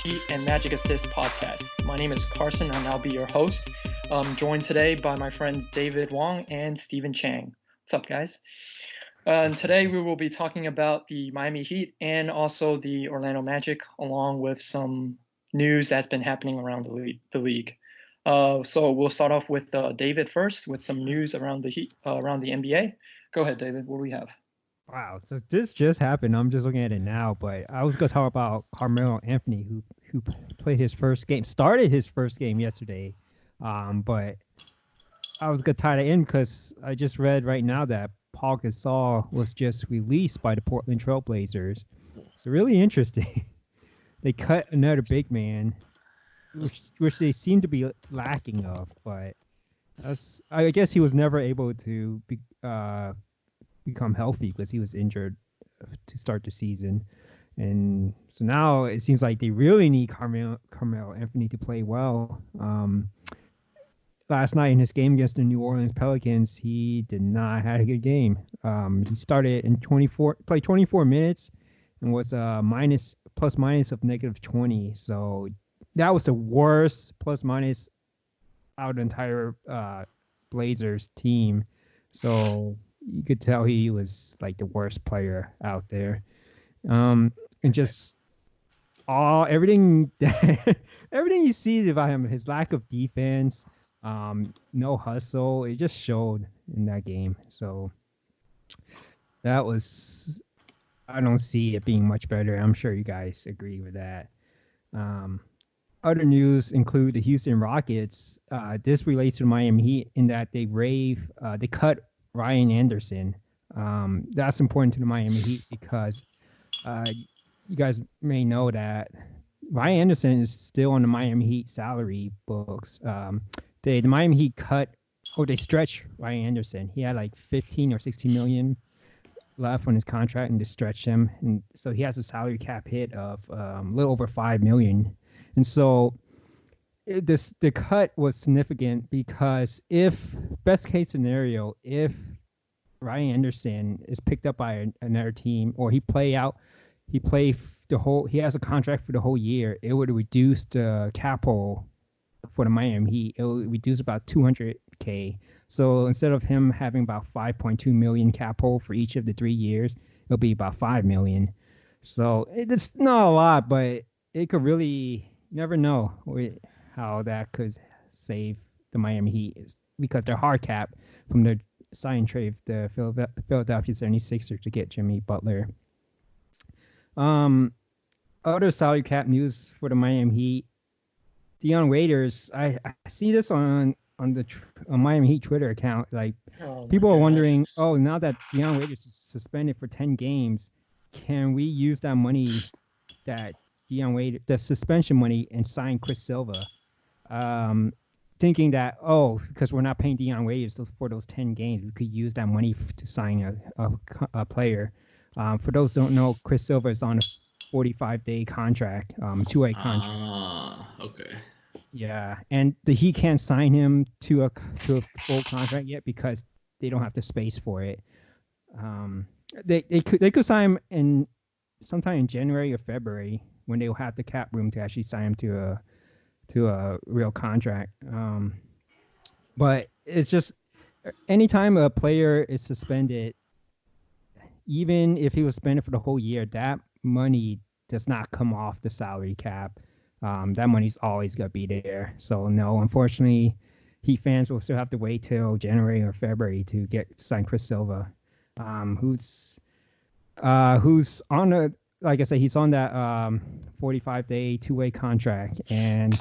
Heat and Magic Assist podcast. My name is Carson, and I'll be your host. I'm joined today by my friends David Wong and Stephen Chang. What's up, guys? And today we will be talking about the Miami Heat and also the Orlando Magic, along with some news that's been happening around the league. So we'll start off with David first with some news around the Heat, around the NBA. Go ahead, David. What do we have? Wow, so this just happened. I'm just looking at it now, but I was gonna talk about Carmelo Anthony, who played his first game, started his first game yesterday, but I was gonna tie it in because I just read right now that Paul Gasol was just released by the Portland Trail Blazers. It's really interesting. They cut another big man, which they seem to be lacking of, but I guess he was never able to become healthy because he was injured to start the season. And so now it seems like they really need Carmelo Anthony to play well. Last night in his game against the New Orleans Pelicans, he did not have a good game. He started in played 24 minutes and was plus minus of -20. So that was the worst plus minus out of the entire Blazers team. So you could tell he was like the worst player out there. And just everything you see about him, his lack of defense, no hustle, it just showed in that game. So that was, I don't see it being much better. I'm sure you guys agree with that. Other news include the Houston Rockets. This relates to the Miami Heat in that they cut Ryan Anderson. That's important to the Miami Heat because you guys may know that Ryan Anderson is still on the Miami Heat salary books. The Miami Heat they stretched Ryan Anderson. He had like 15 or 16 million left on his contract and they stretched him. And so he has a salary cap hit of a little over 5 million. And so the cut was significant because best case scenario, if Ryan Anderson is picked up by another team or he has a contract for the whole year, it would reduce the cap hole for the Miami Heat. It would reduce about $200K. So instead of him having about 5.2 million cap hole for each of the 3 years, it'll be about 5 million. So it's not a lot, but it could really never know how that could save the Miami Heat because they're hard cap from the sign trade the Philadelphia 76ers to get Jimmy Butler. Other salary cap news for the Miami Heat. Dion Waiters, I see this on the Miami Heat Twitter account. Like people are wondering, now that Dion Waiters is suspended for 10 games, can we use that money, that Dion Waiters, the suspension money, and sign Chris Silva? Thinking that, because we're not paying Dion Waiters for those 10 games, we could use that money to sign a player. For those who don't know, Chris Silva is on a 45-day contract, two-way contract. Okay. Yeah, and the Heat can't sign him to a full contract yet because they don't have the space for it. They could sign him sometime in January or February when they'll have the cap room to actually sign him to a real contract. But it's just anytime a player is suspended, even if he was suspended for the whole year, that money does not come off the salary cap. That money's always going to be there. So no, unfortunately, Heat fans will still have to wait till January or February to sign Chris Silva, who's on like I said, he's on that 45-day two-way contract, and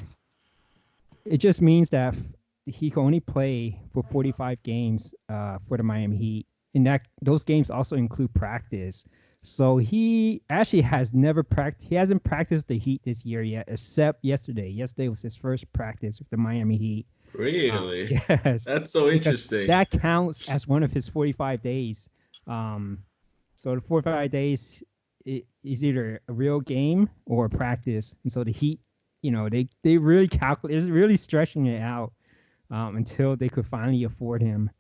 it just means that he can only play for 45 games for the Miami Heat, and those games also include practice. So he actually has never practiced. He hasn't practiced the Heat this year yet, except yesterday. Yesterday was his first practice with the Miami Heat. Really? Yes. That's so interesting. That counts as one of his 45 days. So the 45 days is either a real game or a practice. And so the Heat, they really calculate. They're really stretching it out until they could finally afford him.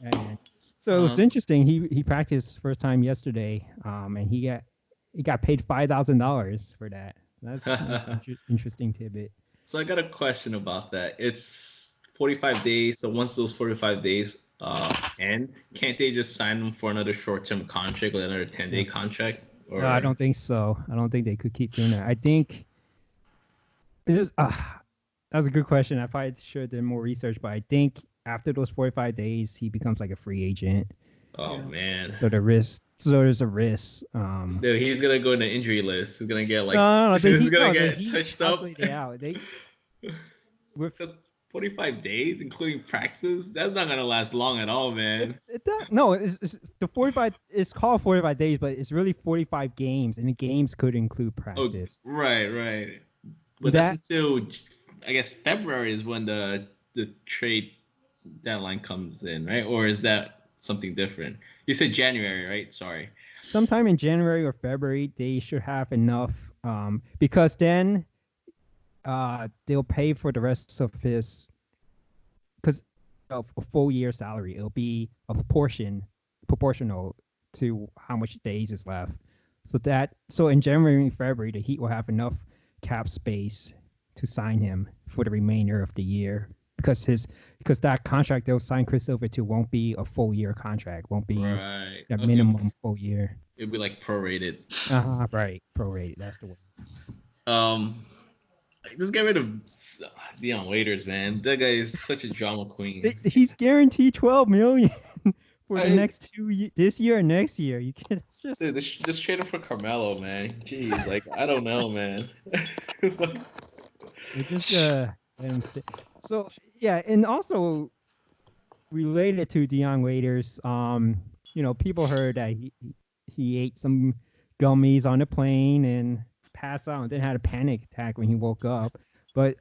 And so it's interesting. He practiced first time yesterday, and he got paid $5,000 for that. That's interesting tidbit. So I got a question about that. It's 45 days. So once those 45 days end, can't they just sign them for another short-term contract with another 10-day contract? Or... No, I don't think so. I don't think they could keep doing that. I think it is. That's a good question. I probably should have done more research, but I think after those 45 days, he becomes like a free agent. Oh man. So there's a risk. Dude, he's gonna go in the injury list. He's gonna get like. No, he's gonna get touched up. Because 45 days, including practices, that's not gonna last long at all, man. It's the 45. It's called 45 days, but it's really 45 games, and the games could include practice. Oh, right. But that's until I guess February is when the trade deadline comes in, right? Or is that something different? You said January, right? Sorry. Sometime in January or February, they should have enough, because then they'll pay for the rest of his, because of a full year salary. It'll be a proportional to how much days is left. So in January and February, the Heat will have enough cap space to sign him for the remainder of the year, because that contract they'll sign Chris Silva to won't be a full year contract, won't be a minimum full year. It'll be like prorated. Right, prorated. That's the word. Just get rid of Dion Waiters, man. That guy is such a drama queen. He's guaranteed $12 million for the next 2 years, this year and next year. You can't just trade him for Carmelo, man. Jeez, like I don't know, man. So yeah, and also related to Dion Waiters, people heard that he ate some gummies on the plane and passed out and then had a panic attack when he woke up. But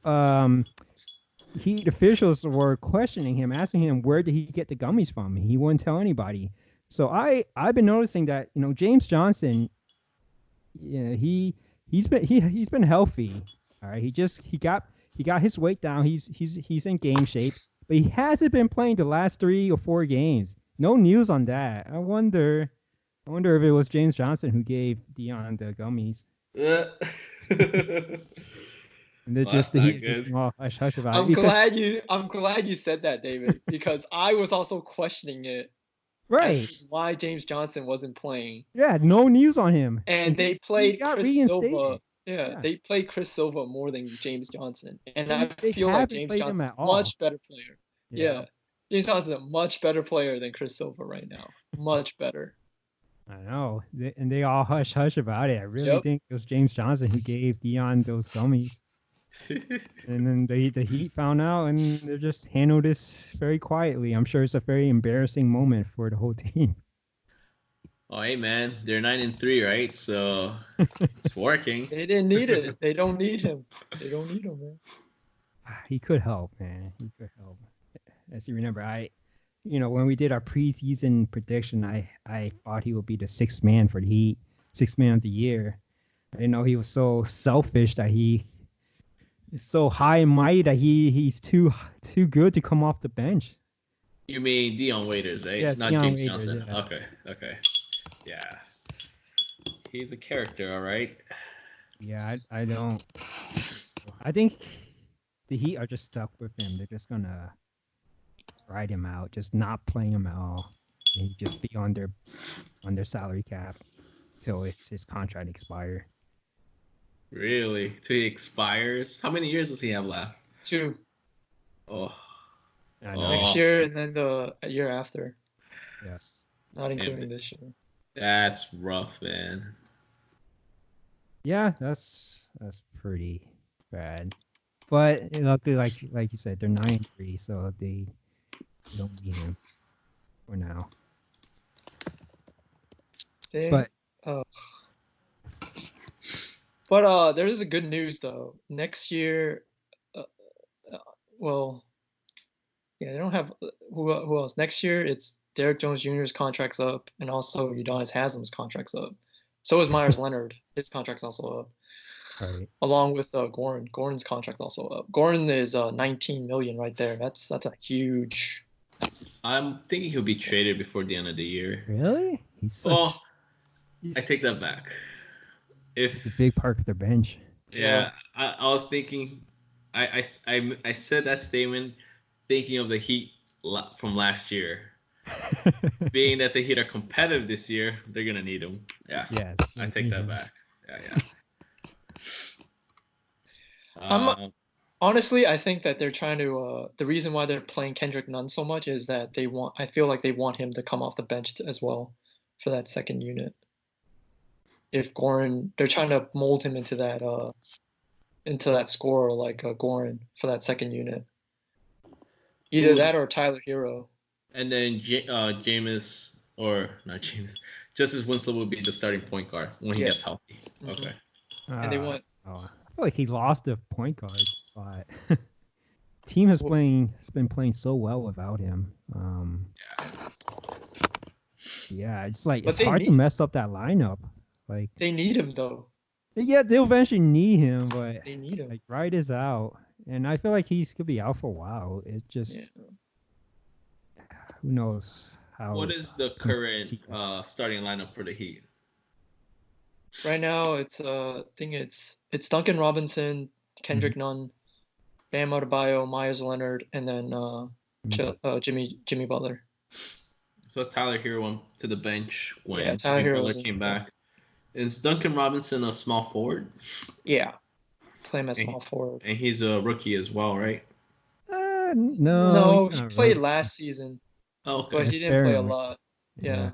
Heat officials were questioning him, asking him where did he get the gummies from. He wouldn't tell anybody. So I've been noticing that James Johnson, he's been healthy. All right, he got his weight down. He's in game shape, but he hasn't been playing the last 3 or 4 games. No news on that. I wonder if it was James Johnson who gave Dion the gummies. And they're just hush hush about it. I'm glad you said that, David, because I was also questioning it. Right. As to why James Johnson wasn't playing. Yeah, no news on him. And they played Chris Silva. Yeah, they played Chris Silva more than James Johnson. And I feel like James Johnson's a much better player. Yeah. James Johnson's a much better player than Chris Silva right now. Much better. I know. And they all hush hush about it. I really think it was James Johnson who gave Dion those gummies. And then the Heat found out, and they just handled this very quietly. I'm sure it's a very embarrassing moment for the whole team. Oh, hey, man. They're 9-3, right? So it's working. They didn't need it. They don't need him. They don't need him, man. He could help, man. He could help. As you remember, when we did our preseason prediction, I thought he would be the 6th man for the Heat, 6th man of the year. I didn't know he was so selfish that he's so high and mighty that he's too good to come off the bench. You mean Dion Waiters, right? Yes, not Dion James Waiters, Johnson. yeah. Okay. Yeah. He's a character, all right. Yeah, I don't. I think the Heat are just stuck with him. They're just gonna ride him out, just not playing him at all. And he'd just be on their salary cap till his contract expires. Really? Till he expires? How many years does he have left? 2. Oh. Next year and then the year after. Yes. Not including this year. That's rough, man. Yeah, that's pretty bad. But luckily, like you said, they're 9-3, so they don't need him for now. But there is a good news though. Next year, they don't have who else. Next year, it's Derek Jones Jr.'s contract's up, and also Udonis Haslem's contract's up. So is Myers Leonard. His contract's also up. Right. Along with Goran. Goran's contract's also up. Goran is $19 million right there. That's a huge. I'm thinking he'll be traded before the end of the year. Really? I take that back. It's a big part of their bench. Yeah, I was thinking, I said that statement thinking of the Heat from last year. Being that the Heat are competitive this year, they're gonna need him. Yeah. Yes. I take that back. Yeah. Honestly, I think that they're trying to. The reason why they're playing Kendrick Nunn so much is that they want. I feel like they want him to come off the bench as well for that second unit. If Goran, they're trying to mold him into that scorer like Goran for that second unit. Either that or Tyler Hero. And then Jameis, or not Jameis, Justice Winslow will be the starting point guard when he gets healthy. Mm-hmm. Okay. And they want. I feel like he lost the point guard spot. Team has been playing so well without him. Yeah, it's like it's hard to mess up that lineup. Like they need him though. Yeah, they'll eventually need him, but they need him. Like Wright is out, and I feel like he's gonna be out for a while. It just who knows how. What is the current starting lineup for the Heat? Right now, it's I think it's Duncan Robinson, Kendrick Nunn, Bam Adebayo, Myers Leonard, and then Jimmy Butler. So Tyler Hero went to the bench when Tyler Hero Butler came back. Is Duncan Robinson a small forward? Yeah, play him as small forward. And he's a rookie as well, right? No, he played last season. Oh, okay. But he didn't play a lot. Yeah.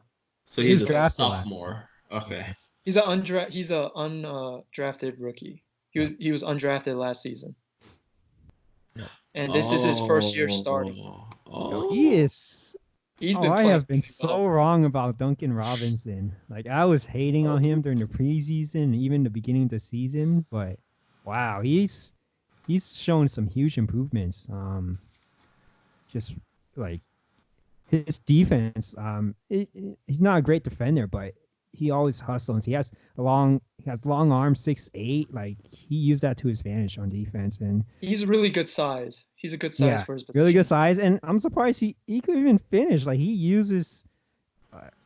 So he's a sophomore. Okay. He's an undrafted rookie. He was undrafted last season. And this is his first year starting. He is. He's been I have been so wrong about Duncan Robinson. Like I was hating on him during the preseason, even the beginning of the season. But wow, he's shown some huge improvements. Just like his defense. He's not a great defender, but he always hustles. He has long arms, 6'8". Like he used that to his advantage on defense, and he's a really good size. He's a good size for his position. Really good size, and I'm surprised he could even finish. Like he uses.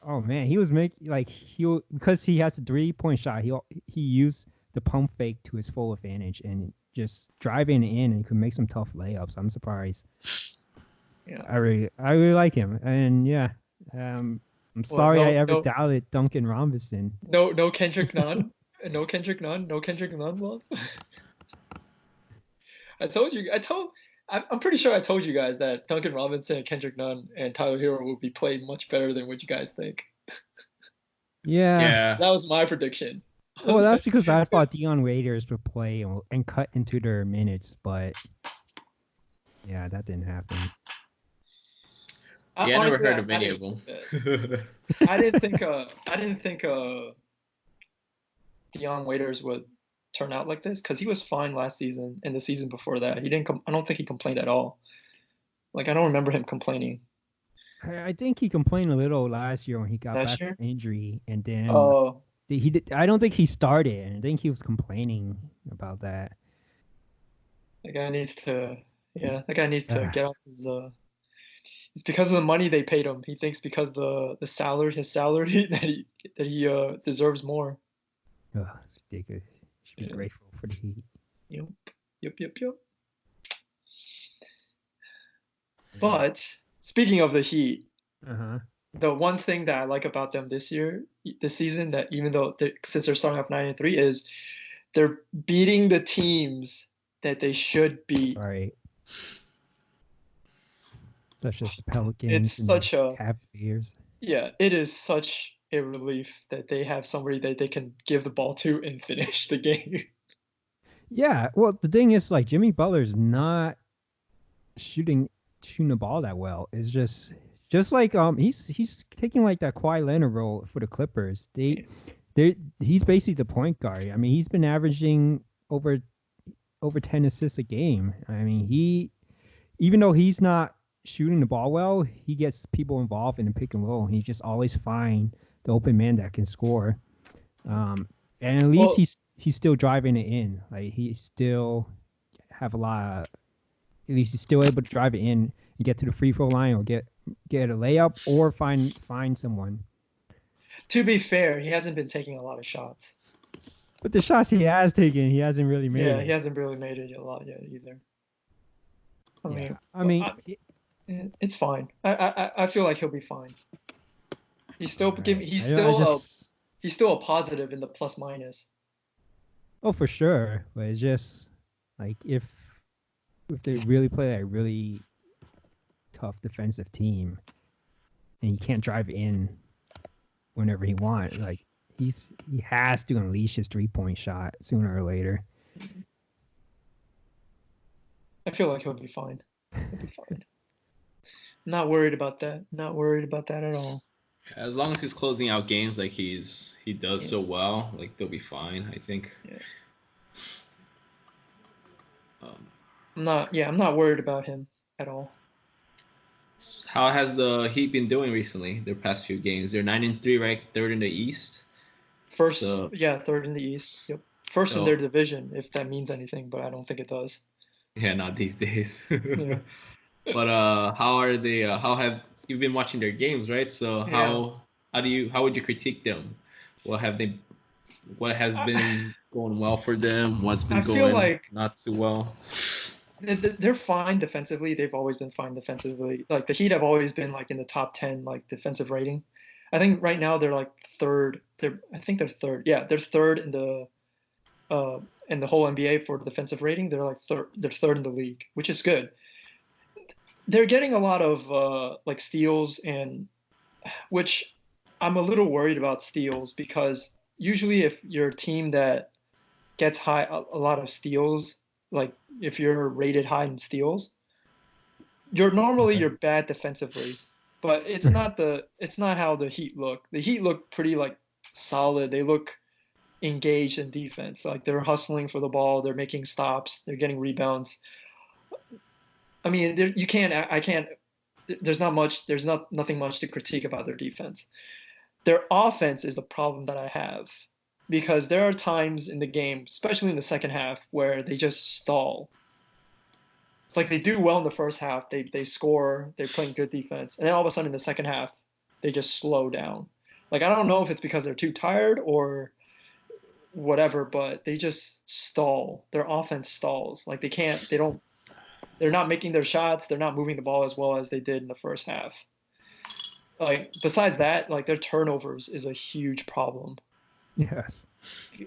He was making because he has a 3-point shot. He used the pump fake to his full advantage and just driving in and could make some tough layups. I'm surprised. Yeah, I really like him, and I'm sorry I ever doubted Duncan Robinson. No Kendrick Nunn. No Kendrick Nunn. Love. I'm pretty sure I told you guys that Duncan Robinson, Kendrick Nunn, and Tyler Hero will be played much better than what you guys think. Yeah. That was my prediction. Well, that's because I thought Dion Waiters would play and cut into their minutes, but yeah, that didn't happen. I never heard of any of them. I didn't think Dion Waiters would turn out like this because he was fine last season and the season before that. He didn't. I don't think he complained at all. Like I don't remember him complaining. I think he complained a little last year when he got back from injury, and then he did. I don't think he started. I think he was complaining about that. That guy needs to. Yeah, that guy needs to get off his. It's because of the money they paid him. He thinks because his salary that he deserves more. It's ridiculous. Should be grateful for the Heat. Yep. But speaking of the Heat, the one thing that I like about them this season, that even though since they're starting off 9-3, is they're beating the teams that they should beat. Right. Such as the Pelicans and Cavaliers. Yeah, it is such a relief that they have somebody that they can give the ball to and finish the game. Yeah, well, the thing is, like, Jimmy Butler's not shooting the ball that well. It's just like he's taking like that Kawhi Leonard role for the Clippers. He's basically the point guard. I mean, he's been averaging over 10 assists a game. I mean, even though he's not shooting the ball well, he gets people involved in the pick and roll. He just always find the open man that can score. And at least he's still driving it in. Like he still have a lot of, at least he's still able to drive it in and get to the free throw line or get a layup or find someone. To be fair, he hasn't been taking a lot of shots. But the shots he has taken, he hasn't really made Yeah, it. he hasn't really made it a lot yet either. It's fine. I feel like he'll be fine. He's still Right. he's still a positive in the plus minus. Oh, for sure. But it's just like if they really play a really tough defensive team, and he can't drive in whenever he wants, like he has to unleash his 3-point shot sooner or later. I feel like he'll be fine. He'll be fine. Not worried about that. Not worried about that at all. As long as he's closing out games like he does so well, like they'll be fine, I think. Yeah. I'm not worried about him at all. How has the Heat been doing recently? Their past few games, they're 9-3, right? Third in the East. Third in the East. Yep. First in their division, if that means anything, but I don't think it does. Yeah, not these days. Yeah. But how are they? How have you been watching their games, right? So how would you critique them? What has been going well for them? What's been going not too well? They're fine defensively. They've always been fine defensively. Like the Heat have always been like in the top 10 like defensive rating. I think right now they're like third. I think they're third. Yeah, they're third in the whole NBA for defensive rating. They're like third. They're third in the league, which is good. They're getting a lot of like steals, and which I'm a little worried about steals, because usually if you're a team that gets a lot of steals, like if you're rated high in steals, you're bad defensively. But it's not how the Heat look. The Heat look pretty like solid. They look engaged in defense. Like they're hustling for the ball, they're making stops, they're getting rebounds. I mean, there's nothing much to critique about their defense. Their offense is the problem that I have, because there are times in the game, especially in the second half, where they just stall. It's like they do well in the first half, they score, they're playing good defense, and then all of a sudden in the second half, they just slow down. Like I don't know if it's because they're too tired or whatever, but they just stall. Their offense stalls. Like they're not making their shots, they're not moving the ball as well as they did in the first half. Like besides that, like their turnovers is a huge problem. Yes.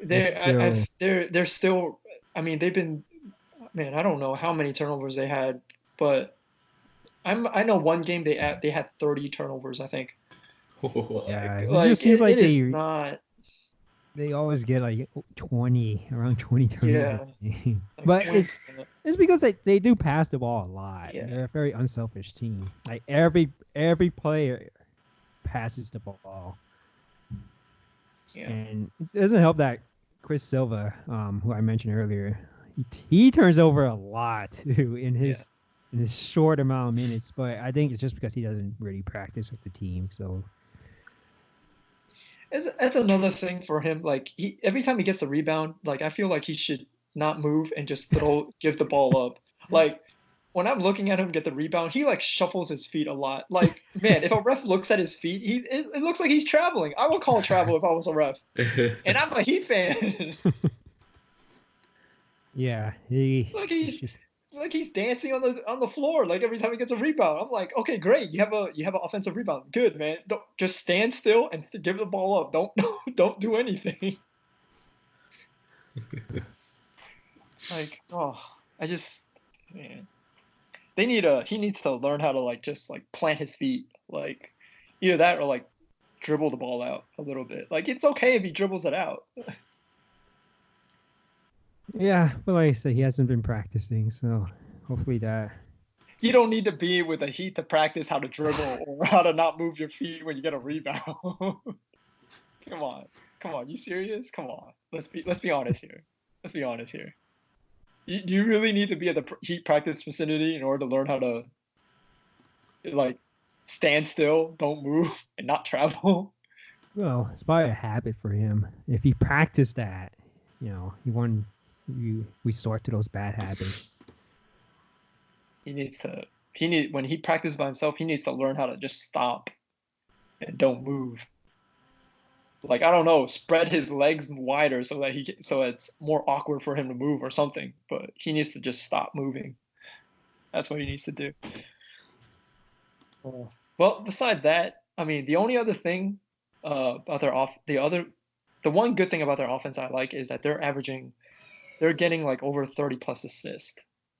They're still, I mean, they've been, man, I don't know how many turnovers they had, but I know one game they had 30 turnovers, I think. Yeah, like, it just seems like it is not. They always get like around 20 turnovers. Yeah. But it's because they do pass the ball a lot. Yeah. They're a very unselfish team. Like every player passes the ball. Yeah. And it doesn't help that Chris Silva, who I mentioned earlier, he turns over a lot too in his short amount of minutes. But I think it's just because he doesn't really practice with the team. So that's another thing for him. Like every time he gets a rebound, like I feel like he should not move and just give the ball up. Like when I'm looking at him get the rebound, he like shuffles his feet a lot. Like, man, if a ref looks at his feet, it looks like he's traveling. I would call travel if I was a ref. And I'm a Heat fan. Yeah, he's dancing on the floor like every time he gets a rebound. I'm like, okay, great, you have an offensive rebound, good, man. Don't just stand still and give the ball up. Don't do anything. Like, man, he needs to learn how to like just like plant his feet, like either that or like dribble the ball out a little bit. Like it's okay if he dribbles it out. Yeah, but like I said, he hasn't been practicing, so hopefully that. You don't need to be with the Heat to practice how to dribble or how to not move your feet when you get a rebound. Come on, you serious? Come on, let's be honest here. Let's be honest here. Do you really need to be at the Heat practice vicinity in order to learn how to like stand still, don't move, and not travel? Well, it's probably a habit for him. If he practiced that, he wouldn't resort to those bad habits. When he practices by himself, he needs to learn how to just stop and don't move. like, I don't know, spread his legs wider so that so it's more awkward for him to move or something. But he needs to just stop moving. That's what he needs to do. Well, besides that, I mean, the only other thing about the one good thing about their offense I like is that they're getting like over 30 plus assists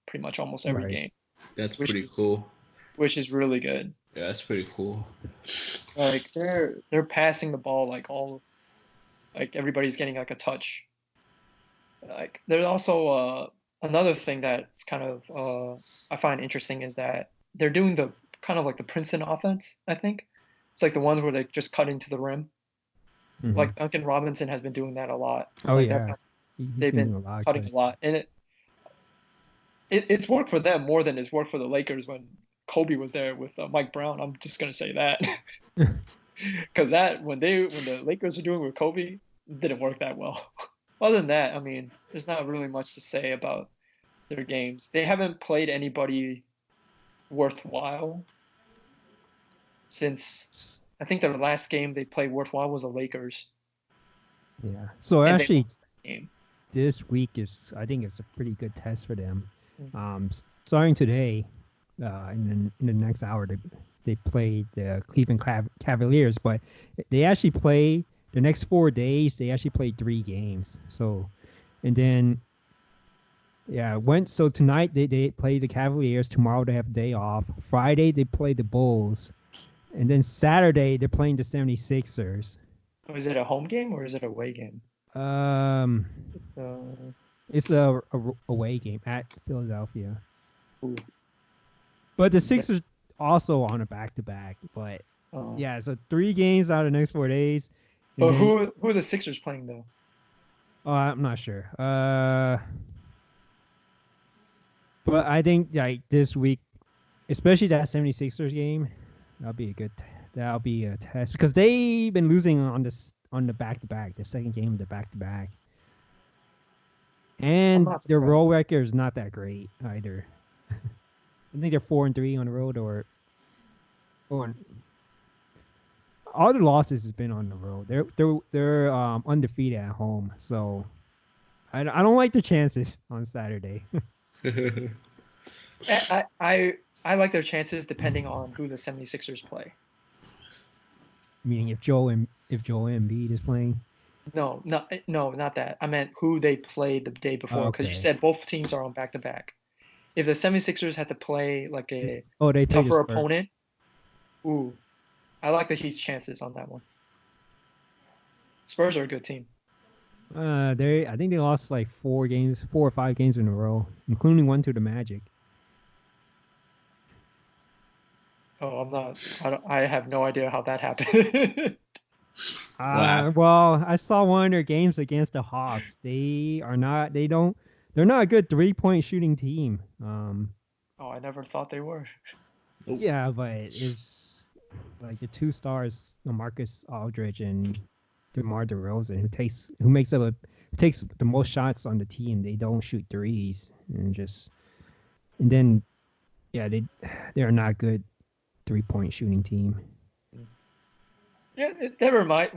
pretty much almost every Right. game. That's pretty cool. Which is really good. Yeah, that's pretty cool. Like they're passing the ball like everybody's getting like a touch. Like there's also another thing that's kind of I find interesting is that they're doing the kind of like the Princeton offense, I think. It's like the ones where they just cut into the rim. Mhm. Like Duncan Robinson has been doing that a lot. Oh like yeah. They've been cutting a lot, and it's worked for them more than it's worked for the Lakers when Kobe was there with Mike Brown. I'm just gonna say that because that when the Lakers were doing with Kobe, it didn't work that well. Other than that, I mean, there's not really much to say about their games. They haven't played anybody worthwhile since I think their last game they played worthwhile was the Lakers. Yeah. So and actually, game. this week I think it's a pretty good test for them. Mm-hmm. Starting today, in the next hour, they play the Cleveland Cavaliers, but they actually play the next 4 days. They actually play 3 games. So, and then, yeah, so tonight they play the Cavaliers. Tomorrow they have a day off. Friday they play the Bulls, and then Saturday they're playing the 76ers. Oh, is it a home game or is it a away game? It's a away game at Philadelphia. Ooh. But the Sixers also on a back-to-back. But yeah, so 3 games out of the next 4 days. But who are the Sixers playing though? Oh, I'm not sure. But I think like this week, especially that 76ers game, that'll be a test because they've been losing on the back-to-back, the second game of the back-to-back. And their road record is not that great either. I think they're 4-3 on the road, or all the losses has been on the road. They're undefeated at home, so I don't like the chances on Saturday. I like their chances depending on who the 76ers play. Meaning if Joel Embiid is playing. No, not that. I meant who they played the day before, because you said both teams are on back-to-back. If the 76ers had to play like a tougher opponent, I like the Heat's chances on that one. Spurs are a good team. I think they lost like 4 or 5 games in a row, including one to the Magic. Oh, I have no idea how that happened. Wow. Well, I saw one of their games against the Hawks. They're not a good 3-point shooting team. I never thought they were. Yeah, but it's like the 2 stars, Marcus Aldridge and DeMar DeRozan, who takes the most shots on the team. They don't shoot threes, and then they're not good 3-point shooting team. Yeah, that reminds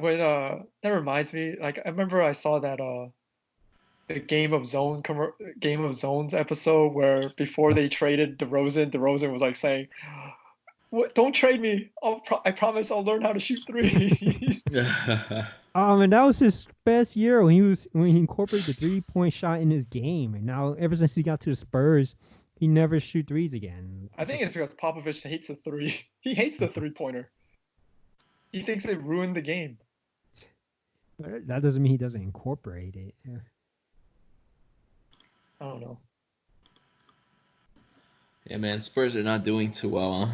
me. Like I remember I saw that the Game of Zones episode where before they traded DeRozan was like saying, "What? Don't trade me. I promise I'll learn how to shoot threes." And that was his best year when he incorporated the 3-point shot in his game, and now ever since he got to the Spurs, he never shoot threes again. I think it's because Popovich hates the 3. He hates the 3-pointer. He thinks it ruined the game. That doesn't mean he doesn't incorporate it. Yeah. I don't know. Yeah, man, Spurs are not doing too well.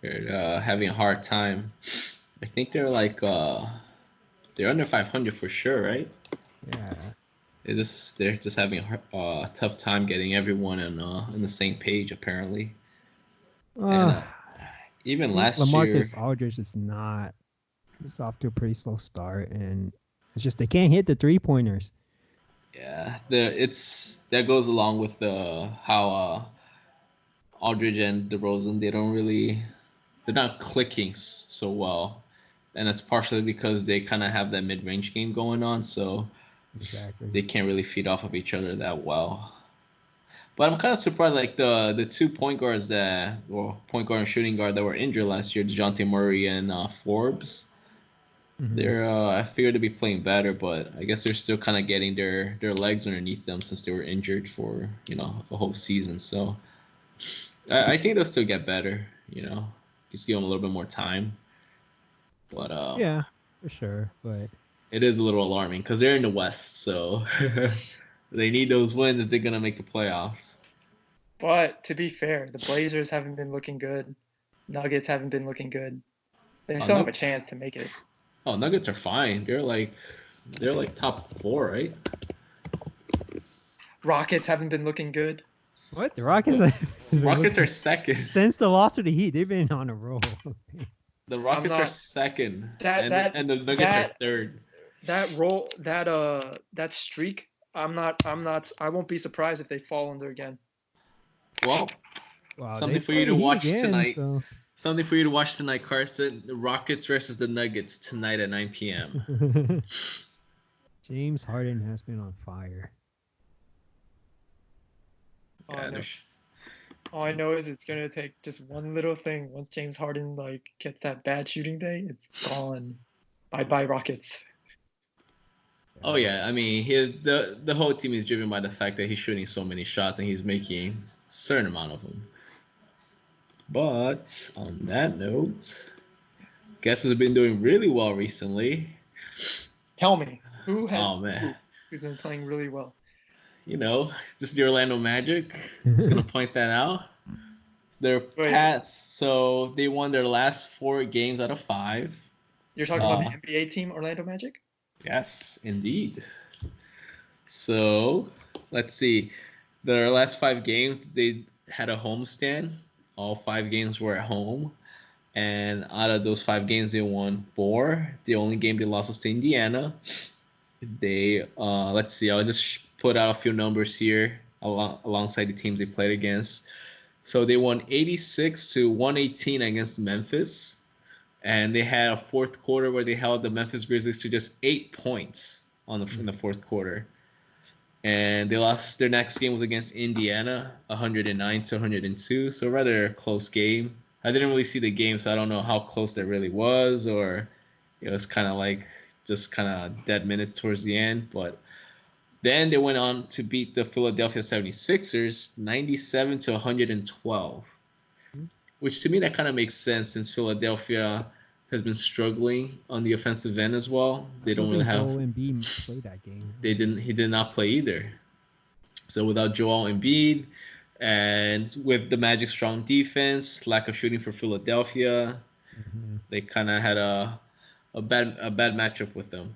They're having a hard time. I think they're like they're under 500 for sure, right? Yeah. They're just having a tough time getting everyone on the same page apparently. Even last year, LaMarcus Aldridge is not. It's off to a pretty slow start, and it's just they can't hit the 3-pointers. Yeah, that goes along with how Aldridge and DeRozan they're not clicking so well. and that's partially because they kind of have that mid-range game going on, so Exactly. they can't really feed off of each other that well. But I'm kind of surprised, like the 2 point guards point guard and shooting guard that were injured last year, DeJounte Murray and Forbes. Mhm. They're I figured to be playing better, but I guess they're still kind of getting their legs underneath them since they were injured for a whole season. So I think they'll still get better. Just give them a little bit more time. But Yeah, for sure. But it is a little alarming because they're in the West, so they need those wins if they're gonna make the playoffs. But to be fair, the Blazers haven't been looking good. Nuggets haven't been looking good. They still have a chance to make it. Oh, Nuggets are fine. They're like top 4, right? Rockets haven't been looking good. what? The Rockets? Rockets are second. Since the loss to the Heat, they've been on a roll. The Rockets are second, and the Nuggets are third. That streak, I won't be surprised if they fall under again. Well, something for you to watch tonight. So. Something for you to watch tonight, Carson. The Rockets versus the Nuggets tonight at 9 p.m. James Harden has been on fire. All I know is it's gonna take just one little thing. Once James Harden gets that bad shooting day, it's gone. Bye Rockets. Oh yeah, I mean the whole team is driven by the fact that he's shooting so many shots and he's making a certain amount of them. But on that note, guess who's been doing really well recently? Tell me, who's been playing really well? Just the Orlando Magic. Just gonna point that out. Their Pats, so they won their last 4 games out of 5. You're talking about the NBA team, Orlando Magic? Yes, indeed. So let's see. Their last 5 games, they had a homestand. All 5 games were at home. And out of those 5 games, they won 4. The only game they lost was to Indiana. They, let's see, I'll just put out a few numbers here alongside the teams they played against. So they won 86-118 against Memphis. And they had a fourth quarter where they held the Memphis Grizzlies to just 8 points in the fourth quarter. And they lost their next game was against Indiana, 109-102. So a rather close game. I didn't really see the game, so I don't know how close that really was, or it was kind of dead minutes towards the end. But then they went on to beat the Philadelphia 76ers 97-112, which to me that kind of makes sense since Philadelphia has been struggling on the offensive end as well. They don't really have. Joel Embiid played that game. He did not play either. So without Joel Embiid and with the Magic's strong defense, lack of shooting for Philadelphia, they kind of had a bad matchup with them.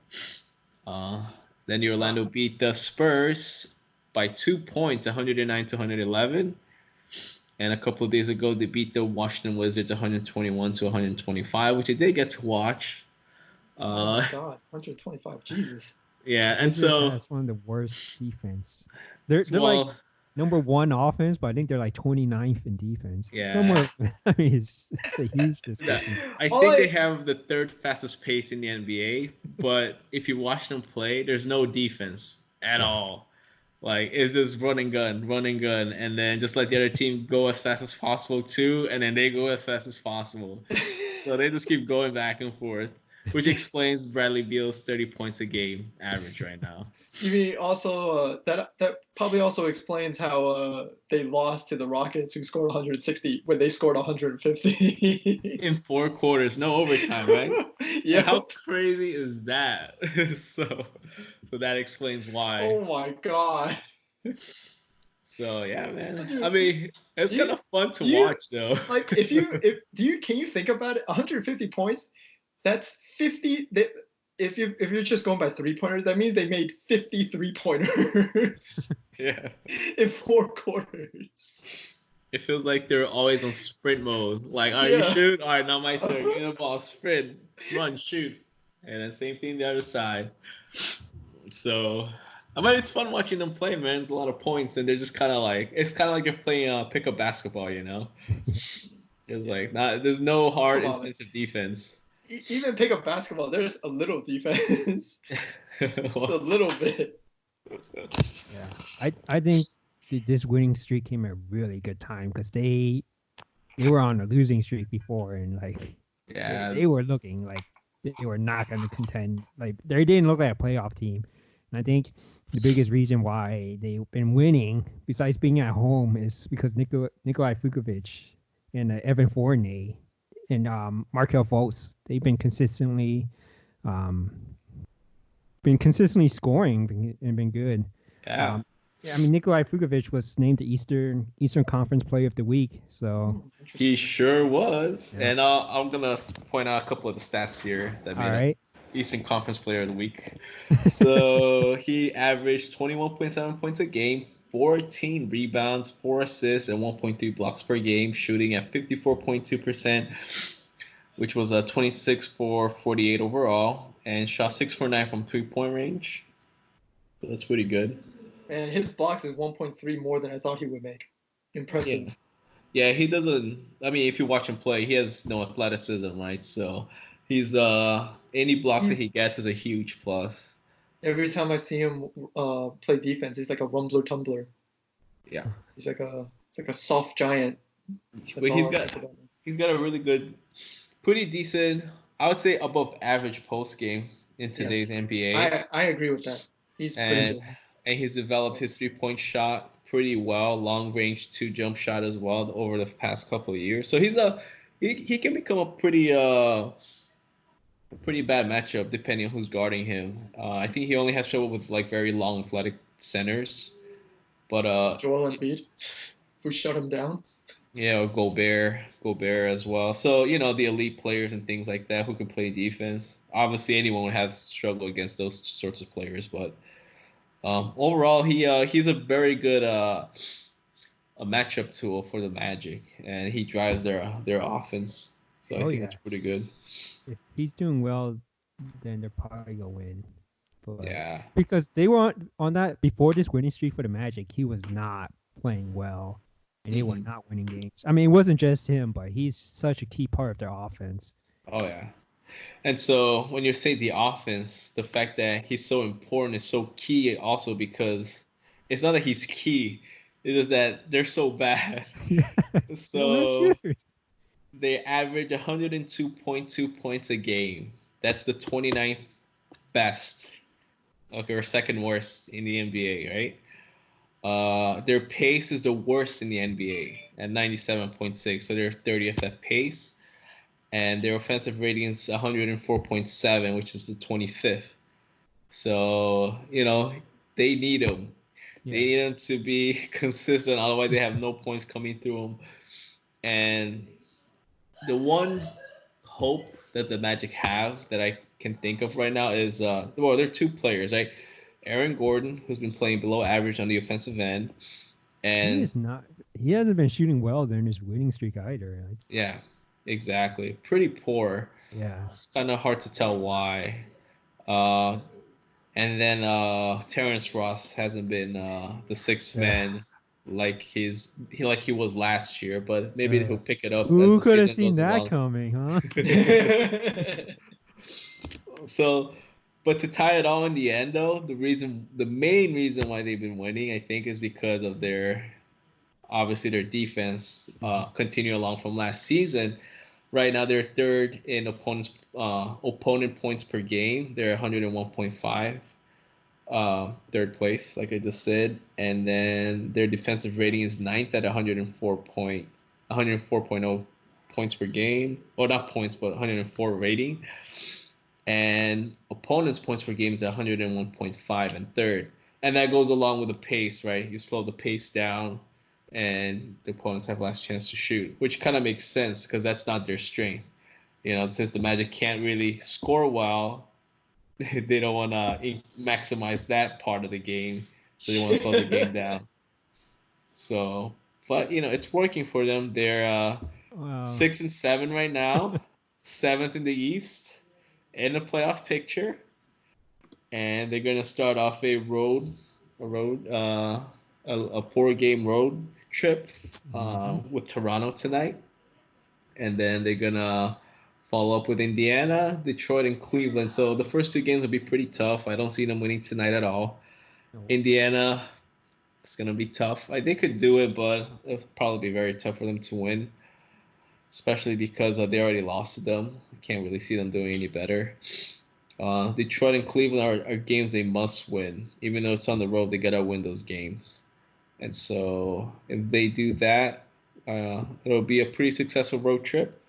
Then the Orlando beat the Spurs by 2 points, 109-111. And a couple of days ago, they beat the Washington Wizards 121-125, which I did get to watch. Oh my God, 125, Jesus. Yeah, and so that's one of the worst defense. They're like number 1 offense, but I think they're like 29th in defense. Yeah. Somewhere, I mean, it's a huge discrepancy. I think they have the 3rd fastest pace in the NBA, but if you watch them play, there's no defense at all. Like, it's just run and gun, and then just let the other team go as fast as possible too, and then they go as fast as possible. So they just keep going back and forth, which explains Bradley Beal's 30 points a game average right now. You mean also that probably also explains how they lost to the Rockets, who scored 160 when they scored 150 in 4 quarters, no overtime, right? Yeah. How crazy is that? So that explains why. Oh my God. So yeah, man. I mean, it's kind of fun to watch though. Like can you think about it? 150 points. That's 50. If you're just going by 3-pointers, that means they made 50 3-pointers. Yeah. In 4 quarters. It feels like they're always on sprint mode. Like, all right, you shoot. All right, now my turn. Get the ball, sprint, run, shoot, and then same thing the other side. So, I mean, it's fun watching them play, man. There's a lot of points, and they're just kind of like you're playing pickup basketball, you know. It's like there's no hard intensive defense. even pick up basketball. There's a little defense, a little bit. Yeah, I think this winning streak came at a really good time because they were on a losing streak before, and like they were looking like they were not going to contend. Like they didn't look like a playoff team, and I think the biggest reason why they've been winning, besides being at home, is because Nikolai Vucevic and Evan Fournier and Markel Fultz, they've um, been consistently scoring and been good. Yeah. Yeah, I mean Nikolai Vucevic was named the Eastern Conference Player of the Week, so He sure was. Yeah. And I'm gonna point out a couple of the stats here that made him Eastern Conference Player of the Week. So he averaged 21.7 points a game, 14 rebounds, 4 assists, and 1.3 blocks per game, shooting at 54.2%, which was a 26 for 48 overall, and shot 6 for 9 from 3-point range. So that's pretty good. And his blocks is 1.3 more than I thought he would make. Impressive. Yeah, he doesn't. I mean, if you watch him play, he has no athleticism, right? So he's any blocks that he gets is a huge plus. Every time I see him play defense, he's like a rumbler tumbler. Yeah. He's like a soft giant. But he's got a really good, pretty decent, I would say above average post game in today's NBA. I agree with that. He's pretty good. And he's developed his 3-point shot pretty well, long range 2 jump shot as well over the past couple of years. So he can become a pretty bad matchup depending on who's guarding him. I think he only has trouble with like very long athletic centers. But Joel Embiid, who shut him down. Yeah, or Gobert as well. So the elite players and things like that who can play defense. Obviously, anyone would have struggle against those sorts of players, but. Overall, he's a very good a matchup tool for the Magic, and he drives their offense. So I think it's pretty good. If he's doing well, then they're probably gonna win. But yeah. Because they were on that before this winning streak for the Magic, he was not playing well, and they were not winning games. I mean, it wasn't just him, but he's such a key part of their offense. Oh yeah. And so when you say the offense, the fact that he's so important is so key also because it's not that he's key. It is that they're so bad. Yeah. So they average 102.2 points a game. That's the 29th best. Okay, or second worst in the NBA, right? Their pace is the worst in the NBA at 97.6. So they're 30th at pace. And their offensive rating is 104.7, which is the 25th. So, they need him. Yeah. They need him to be consistent. Otherwise, they have no points coming through them. And the one hope that the Magic have that I can think of right now is, there are 2 players, right? Aaron Gordon, who's been playing below average on the offensive end. And he hasn't been shooting well during his winning streak either. Yeah. Exactly. Pretty poor. Yeah. It's kind of hard to tell why. And then Terrence Ross hasn't been the sixth man like he was last year, but maybe he'll pick it up. Who could have seen that coming, huh? So, but to tie it all in the end, though, the main reason why they've been winning, I think, is because of their defense continue along from last season. Right now, they're third in opponent points per game. They're 101.5, third place, like I just said. And then their defensive rating is 9th at 104.0 points per game. Or not points, but 104 rating. And opponents' points per game is 101.5 and third. And that goes along with the pace, right? You slow the pace down, and the opponents have less chance to shoot, which kind of makes sense because that's not their strength. Since the Magic can't really score well, they don't want to maximize that part of the game, so they want to slow the game down. So, but it's working for them. They're 6-7 right now, 7th in the East, in the playoff picture, and they're gonna start off a 4-game road trip with Toronto tonight, and then they're gonna Follow up with Indiana, Detroit, and Cleveland. So the first 2 games will be pretty tough. I don't see them winning tonight at all. No. Indiana, it's going to be tough. They could do it, but it'll probably be very tough for them to win, especially because they already lost to them. I can't really see them doing any better. Detroit and Cleveland are games they must win. Even though it's on the road, they got to win those games. And so if they do that, it'll be a pretty successful road trip.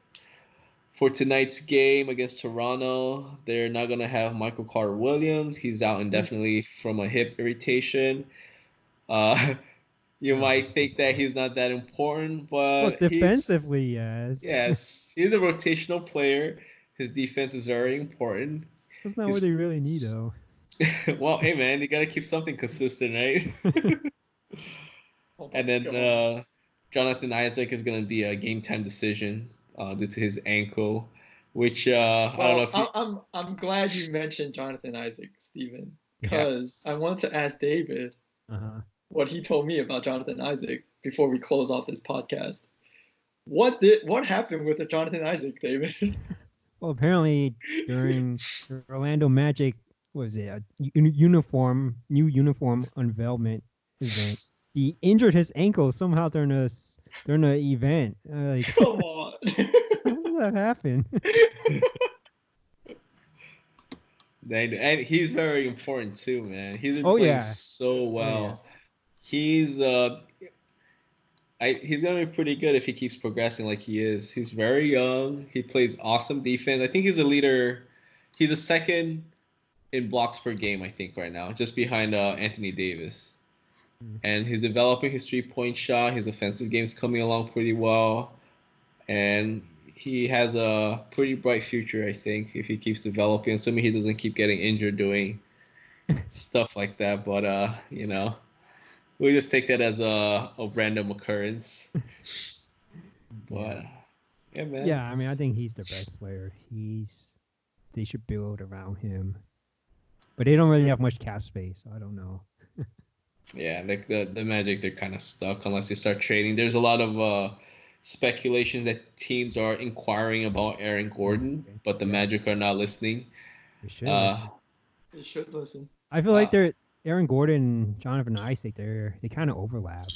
For tonight's game against Toronto, they're not going to have Michael Carter-Williams. He's out indefinitely from a hip irritation. You might think that he's not that important, but defensively, yes. Yes, he's a rotational player. His defense is very important. That's not what they really need, though. Well, hey, man, you got to keep something consistent, right? And then Jonathan Isaac is going to be a game-time decision due to his ankle, which I don't know if I'm glad you mentioned Jonathan Isaac, Steven, because I wanted to ask David what he told me about Jonathan Isaac before we close off this podcast. What happened with the Jonathan Isaac, David? Well, apparently during the Orlando Magic, what was it, a new uniform unveilment event, he injured his ankle somehow during the event. Come on. How did that happen? And he's very important too, man. He's been playing so well. He's gonna be pretty good if he keeps progressing like he is. He's very young. He plays awesome defense. I think he's a leader. He's a second in blocks per game, I think, right now, just behind Anthony Davis. And he's developing his 3-point shot. His offensive game's coming along pretty well. And he has a pretty bright future, I think, if he keeps developing, assuming he doesn't keep getting injured doing stuff like that. But, we just take that as a random occurrence. But, yeah, man. Yeah, I mean, I think he's the best player. They should build around him. But they don't really have much cap space, so I don't know. Yeah, like the Magic, they're kind of stuck unless you start trading. There's a lot of speculation that teams are inquiring about Aaron Gordon, but the Magic are not listening. They should listen. They should listen. I feel like Aaron Gordon and Jonathan Isaac, they kind of overlap.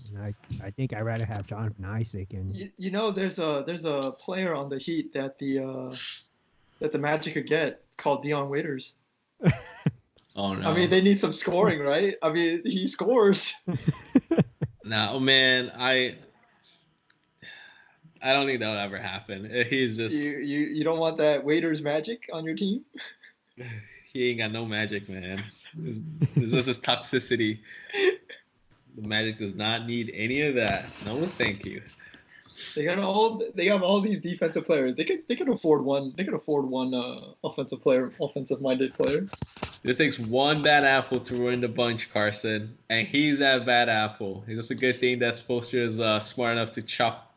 And I think I'd rather have Jonathan Isaac. And there's a player on the Heat that the Magic could get called Dion Waiters. Oh no! I mean, they need some scoring, right? I mean, he scores. No, man, I don't think that'll ever happen. He's just you don't want that Waiters magic on your team. He ain't got no magic, man. This is just toxicity. The Magic does not need any of that. No, thank you. They have all these defensive players. They could afford one. They could afford one offensive-minded player. This takes one bad apple to ruin the bunch, Carson, and he's that bad apple. It's just a good thing that Spoelstra is smart enough to chop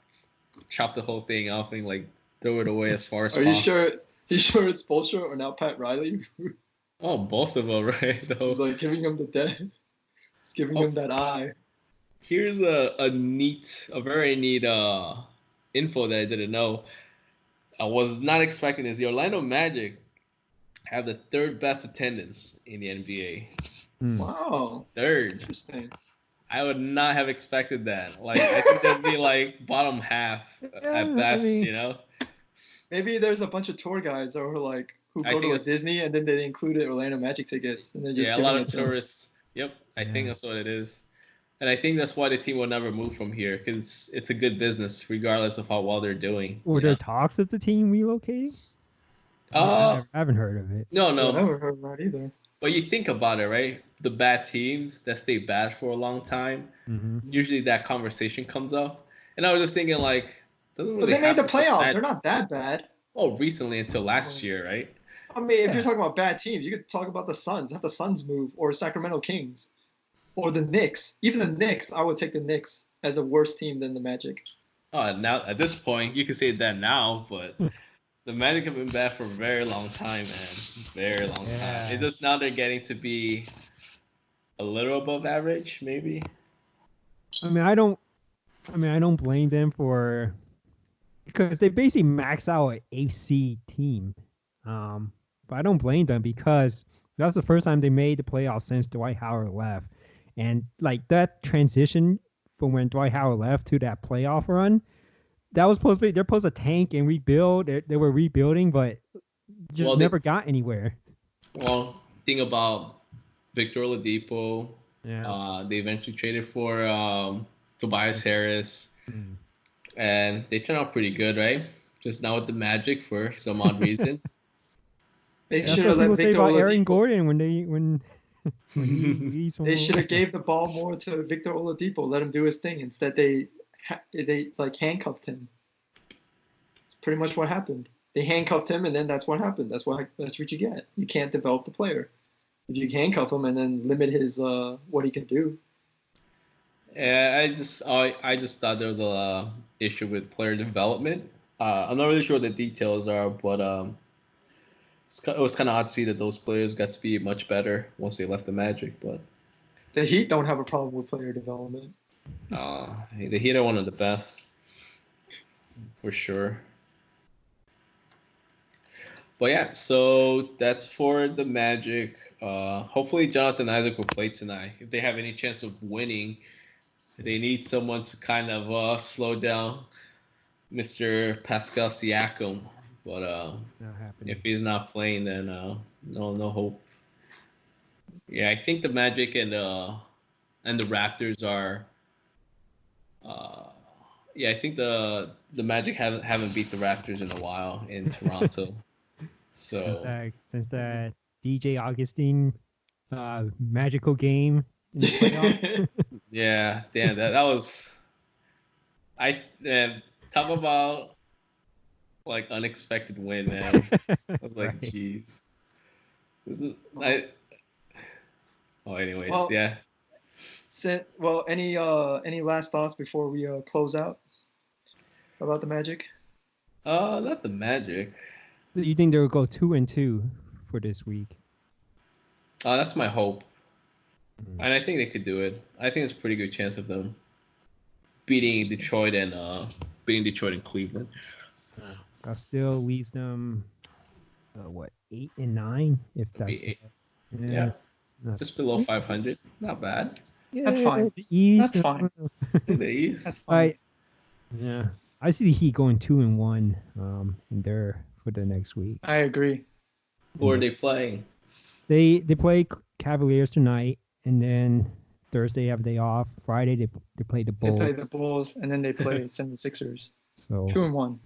the whole thing off and like throw it away as far as possible. You sure it's Spoelstra or now Pat Riley? Oh, both of them, right? He's like giving him the death. He's giving him that eye. Here's a very neat info that I didn't know. I was not expecting this. The Orlando Magic have the 3rd best attendance in the NBA. Wow. 3rd. Interesting. I would not have expected that. Like, I think that'd be like bottom half at best, Maybe there's a bunch of tour guys who go to Disney and then they included Orlando Magic tickets and they just a lot of tourists. Yep, I think that's what it is. And I think that's why the team will never move from here, because it's a good business regardless of how well they're doing. Were there talks of the team relocating? I haven't heard of it. No. I've never heard of that either. But you think about it, right? The bad teams that stay bad for a long time, usually that conversation comes up. And I was just thinking, doesn't really. But they made the playoffs. They're not that bad. Oh, recently until last year, right? I mean, if you're talking about bad teams, you could talk about the Suns. Have the Suns move, or Sacramento Kings, or the Knicks. Even the Knicks, I would take the Knicks as a worse team than the Magic. Oh, now at this point, you can say that now, but the Magic have been bad for a very long time, man. Very long time. It's just now they're getting to be a little above average, maybe. I don't blame them for because they basically max out an AC team. But I don't blame them because that was the first time they made the playoffs since Dwight Howard left. And like that transition from when Dwight Howard left to that playoff run, that was supposed to be, they're supposed to tank and rebuild. They were rebuilding, but just never got anywhere. Well, thing about Victor Oladipo, Yeah. they eventually traded for Tobias Harris, and they turned out pretty good, right? Just now with the Magic for some odd reason. They That's should what have let people say Victor about Aaron Oladipo. Gordon when he They should have gave the ball more to Victor Oladipo, let him do his thing. Instead, they like handcuffed him. It's pretty much what happened. They handcuffed him, and then that's what happened. That's what you get. You can't develop the player if you handcuff him and then limit his what he can do. Yeah, I just thought there was a issue with player development. I'm not really sure what the details are, but it was kind of odd to see that those players got to be much better once they left the Magic. But the Heat don't have a problem with player development. The Heat are one of the best, for sure. But yeah, so that's for the Magic. Hopefully Jonathan Isaac will play tonight. If they have any chance of winning, they need someone to kind of slow down Mr. Pascal Siakam. But if he's not playing, then no hope. Yeah, I think the Magic and the Raptors are. Yeah, I think the Magic haven't beat the Raptors in a while in Toronto. So since that DJ Augustine magical game in the playoffs. Yeah, damn, that was talk about like unexpected win, man. I was like, jeez. Anyways, well, yeah. Any last thoughts before we close out about the Magic? Not the Magic. You think they'll go 2-2 for this week? That's my hope. And I think they could do it. I think there's a pretty good chance of them beating Detroit and Cleveland. That still leaves them 8-9 if that's yeah. Just below 500. Not bad. Yeah, that's fine. The East, that's fine. The East. That's fine. I see the Heat going 2-1 in there for the next week. I agree. Who are they playing? They play Cavaliers tonight, and then Thursday have a day off. Friday they play the Bulls. They play the Bulls, and then they play 76ers. So 2-1.